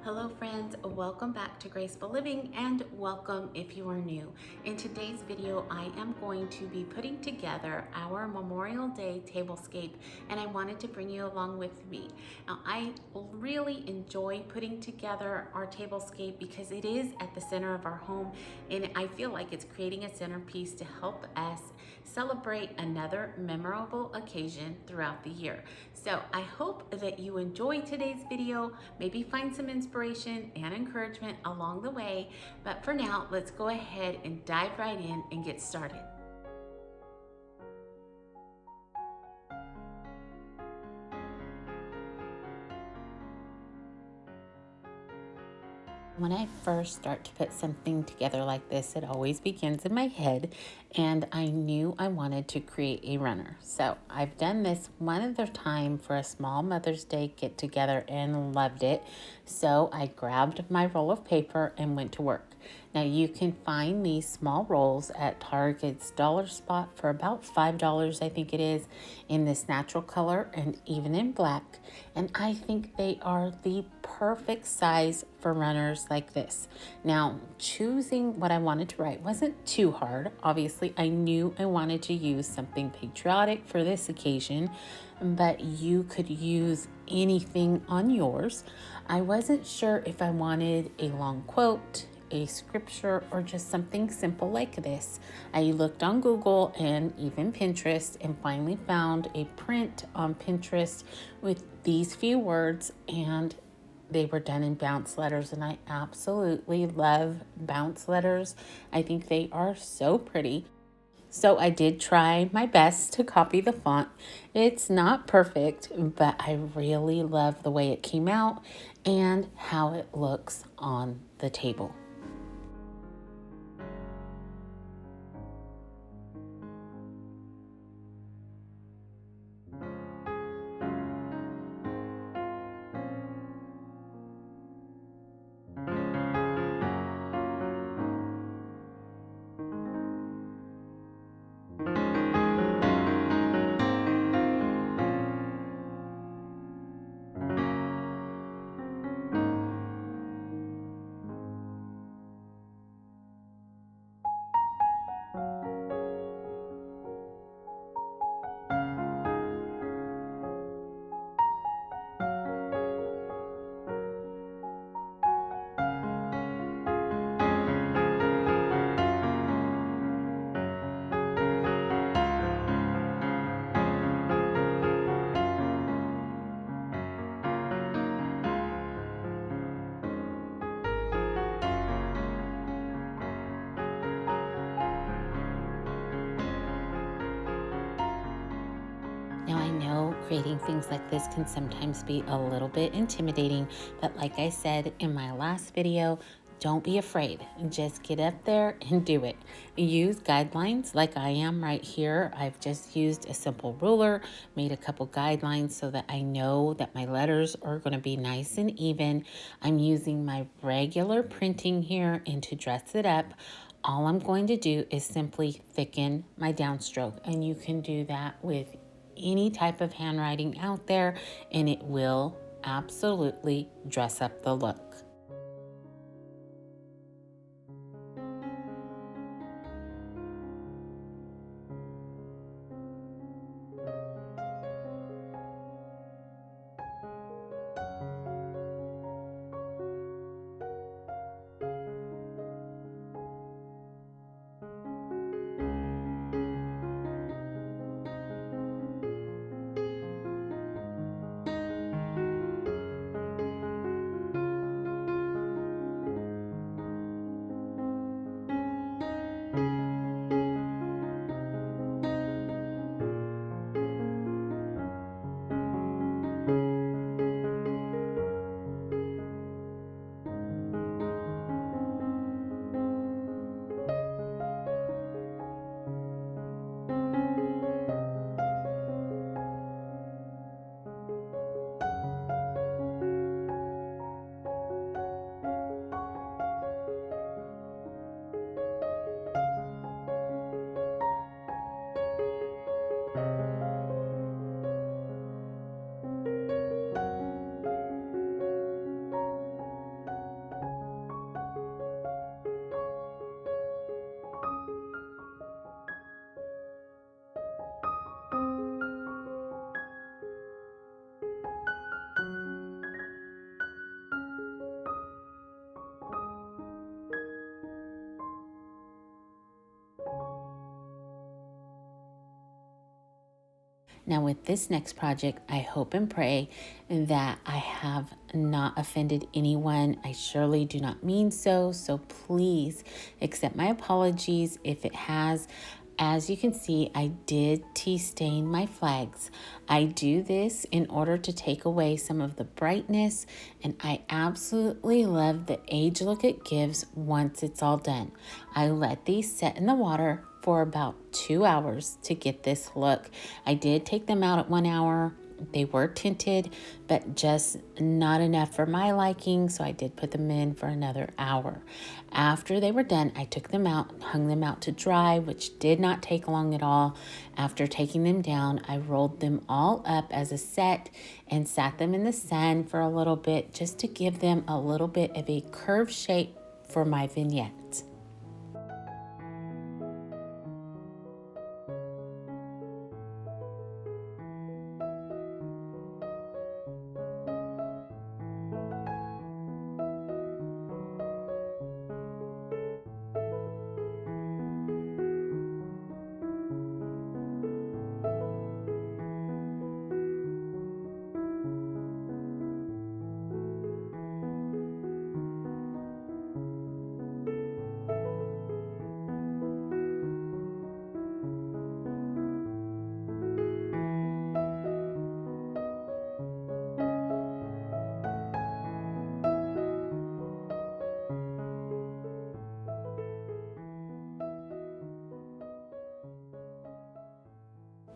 Hello friends, welcome back to Graceful Living and welcome if you are new. In today's video, I am going to be putting together our Memorial Day tablescape and I wanted to bring you along with me. Now, I really enjoy putting together our tablescape because it is at the center of our home and I feel like it's creating a centerpiece to help us celebrate another memorable occasion throughout the year. So I hope that you enjoy today's video, maybe find some inspiration and encouragement along the way. But for now, let's go ahead and dive right in and get started. When I first start to put something together like this, it always begins in my head, and I knew I wanted to create a runner. So I've done this one other time for a small Mother's Day get together and loved it. So I grabbed my roll of paper and went to work. Now you can find these small rolls at Target's dollar spot for about $5, I think it is, in this natural color and even in black. And I think they are the perfect size for runners like this. Now, choosing what I wanted to write wasn't too hard. Obviously, I knew I wanted to use something patriotic for this occasion, but you could use anything on yours. I wasn't sure if I wanted a long quote, a scripture, or just something simple like this. I looked on Google and even Pinterest and finally found a print on Pinterest with these few words, and they were done in bounce letters, and I absolutely love bounce letters. I think they are so pretty. So I did try my best to copy the font. It's not perfect, but I really love the way it came out and how it looks on the table. Now, I know creating things like this can sometimes be a little bit intimidating, but like I said in my last video, don't be afraid. Just get up there and do it. Use guidelines like I am right here. I've just used a simple ruler, made a couple guidelines so that I know that my letters are going to be nice and even. I'm using my regular printing here, and to dress it up, all I'm going to do is simply thicken my downstroke, and you can do that with any type of handwriting out there, and it will absolutely dress up the look. Now with this next project, I hope and pray that I have not offended anyone. I surely do not mean so. So please accept my apologies if it has. As you can see, I did tea stain my flags. I do this in order to take away some of the brightness, and I absolutely love the age look it gives once it's all done. I let these set in the water for about 2 hours to get this look. I did take them out at 1 hour. They were tinted, but just not enough for my liking, so I did put them in for another hour. After they were done, I took them out and hung them out to dry, which did not take long at all. After taking them down, I rolled them all up as a set and sat them in the sun for a little bit just to give them a little bit of a curved shape for my vignette.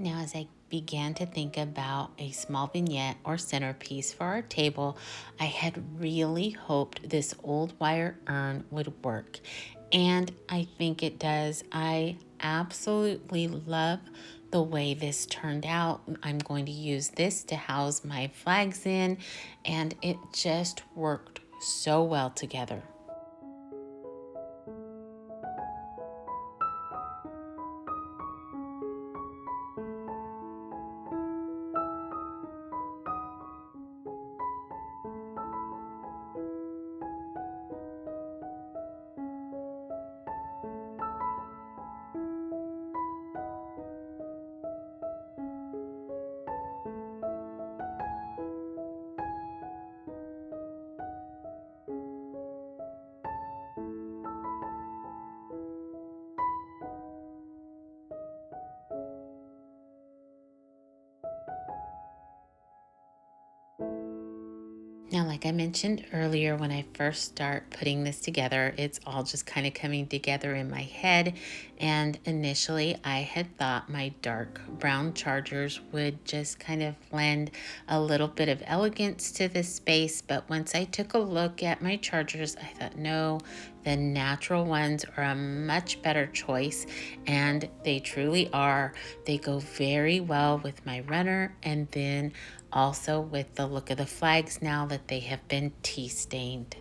Now, as I began to think about a small vignette or centerpiece for our table, I had really hoped this old wire urn would work. And I think it does. I absolutely love the way this turned out. I'm going to use this to house my flags in, and it just worked so well together. Now, like I mentioned earlier, when I first start putting this together, it's all just kind of coming together in my head. And initially, I had thought my dark brown chargers would just kind of lend a little bit of elegance to this space. But once I took a look at my chargers, I thought, no, the natural ones are a much better choice. And they truly are. They go very well with my runner, and then also with the look of the flags now that they have been tea stained.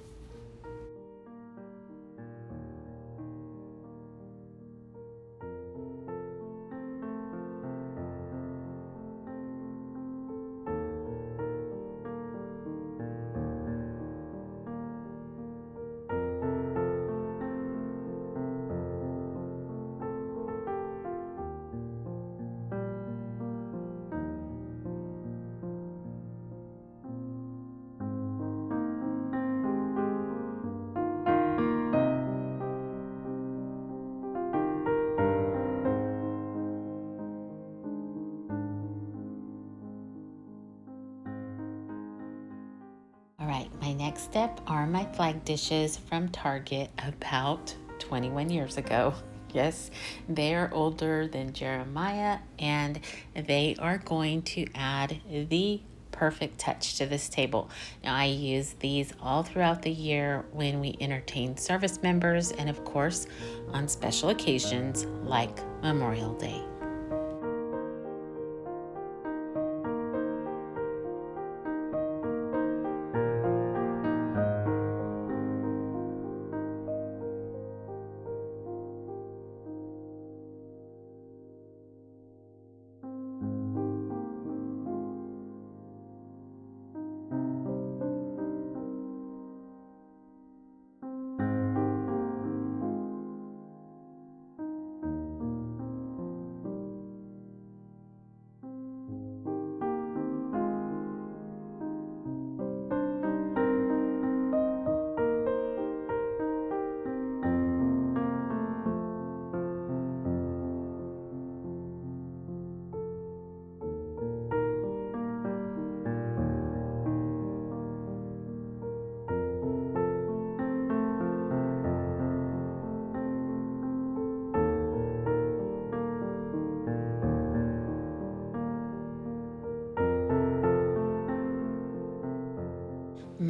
All right, my next step are my flag dishes from Target about 21 years ago. Yes, they are older than Jeremiah, and they are going to add the perfect touch to this table. Now, I use these all throughout the year when we entertain service members and, of course, on special occasions like Memorial Day.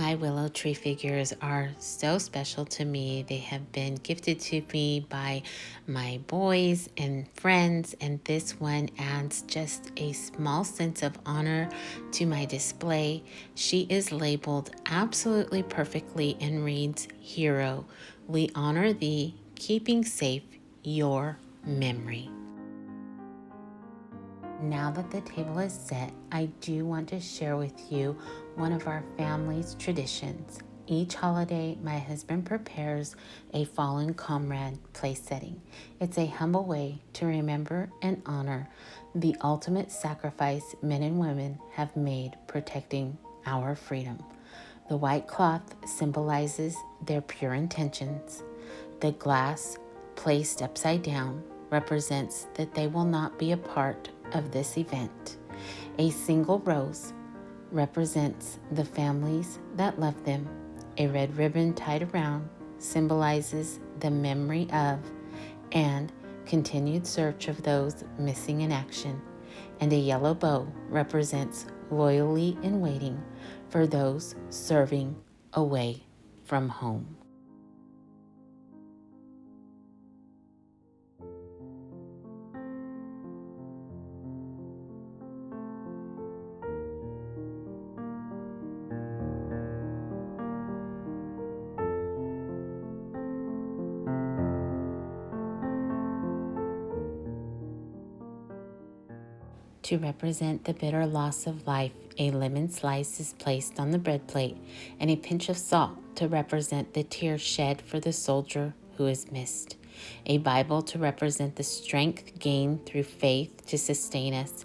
My willow tree figures are so special to me. They have been gifted to me by my boys and friends, and this one adds just a small sense of honor to my display. She is labeled absolutely perfectly and reads, "Hero, we honor thee, keeping safe your memory." Now that the table is set, I do want to share with you one of our family's traditions. Each holiday, my husband prepares a fallen comrade place setting. It's a humble way to remember and honor the ultimate sacrifice men and women have made protecting our freedom. The white cloth symbolizes their pure intentions. The glass, placed upside down, represents that they will not be a part of this event. A single rose represents the families that love them. A red ribbon tied around symbolizes the memory of and continued search of those missing in action. And a yellow bow represents loyally in waiting for those serving away from home. To represent the bitter loss of life, a lemon slice is placed on the bread plate and a pinch of salt to represent the tears shed for the soldier who is missed. A Bible to represent the strength gained through faith to sustain us,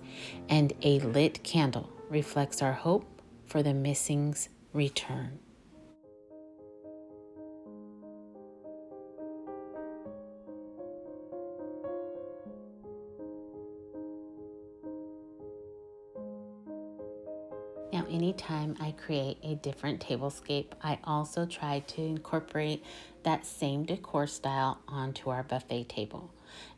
and a lit candle reflects our hope for the missing's return. Now, anytime I create a different tablescape, I also try to incorporate that same decor style onto our buffet table.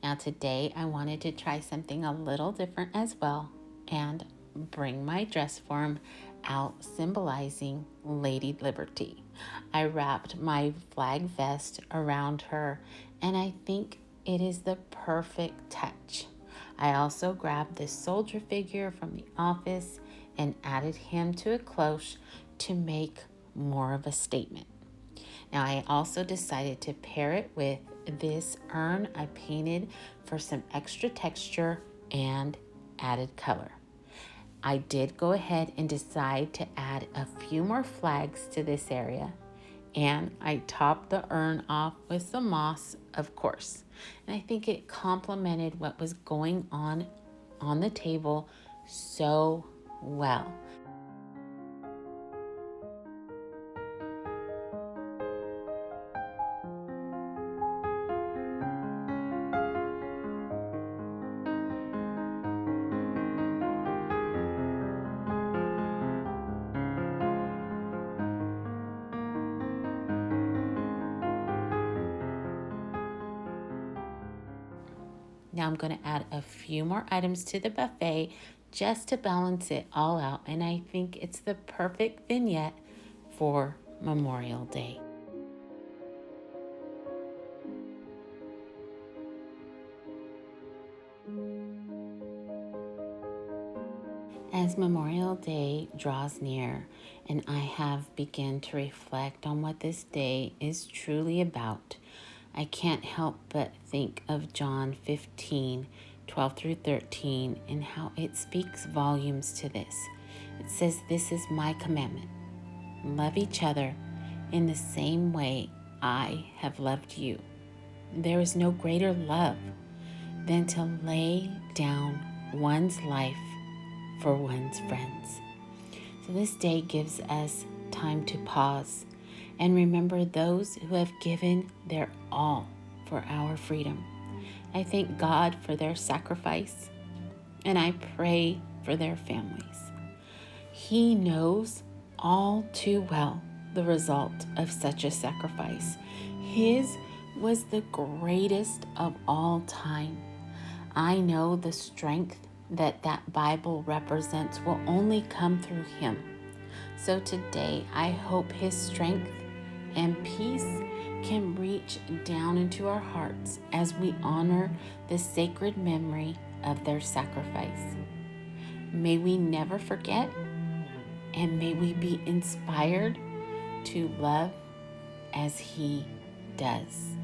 Now, today I wanted to try something a little different as well and bring my dress form out symbolizing Lady Liberty. I wrapped my flag vest around her, and I think it is the perfect touch. I also grabbed this soldier figure from the office and added him to a cloche to make more of a statement. Now, I also decided to pair it with this urn I painted for some extra texture and added color. I did go ahead and decide to add a few more flags to this area, and I topped the urn off with some moss, of course. And I think it complemented what was going on the table so well. Now I'm going to add a few more items to the buffet just to balance it all out, and I think it's the perfect vignette for Memorial Day. As Memorial Day draws near, and I have begun to reflect on what this day is truly about, I can't help but think of John 15:12 through 13, and how it speaks volumes to this. It says, "This is my commandment. Love each other in the same way I have loved you. There is no greater love than to lay down one's life for one's friends." So this day gives us time to pause and remember those who have given their all for our freedom. I thank God for their sacrifice, and I pray for their families. He knows all too well the result of such a sacrifice. His was the greatest of all time. I know the strength that Bible represents will only come through him. So today, I hope His strength and peace can reach down into our hearts as we honor the sacred memory of their sacrifice. May we never forget, and may we be inspired to love as He does.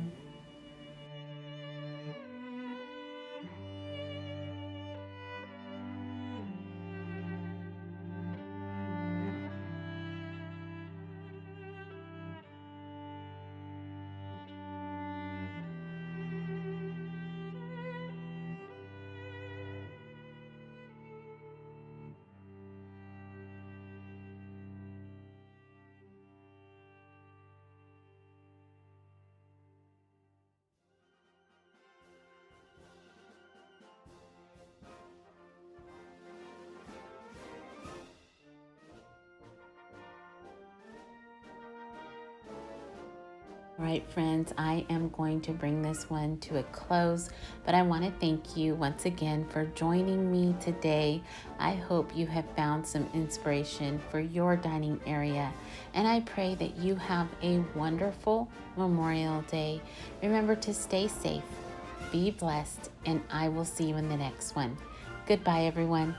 All right, friends, I am going to bring this one to a close, but I want to thank you once again for joining me today. I hope you have found some inspiration for your dining area, and I pray that you have a wonderful Memorial Day. Remember to stay safe, be blessed, and I will see you in the next one. Goodbye, everyone.